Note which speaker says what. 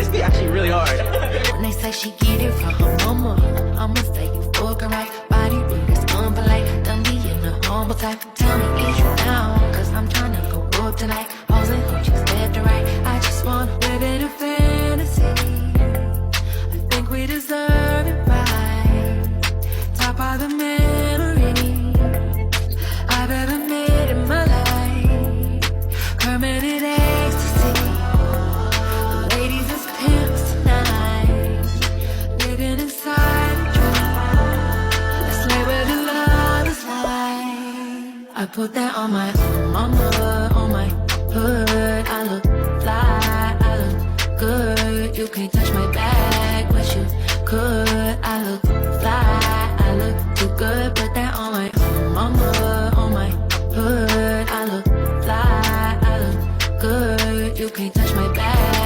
Speaker 1: This be actually really hard.
Speaker 2: When they say she get it from her mama, I'ma say you fucking right. Body rude is unpolite. Done be in the humble type. Tell me is you down, cause I'm tryna go up tonight. Pausing, who just left to right. I just wanna live in a fantasy. I think we deserve it right. Top of the memory I've ever made in my life. Permanent ecstasy. The ladies is pimps tonight. Living inside a dream. Let's lay where the love is like. I put that on my mama, on my hood. I look fly, I look good. You can't touch my bag, but you could. I look fly, I look too good. Put that on my mama, on my hood. I look fly, I look good. You can't touch my bag.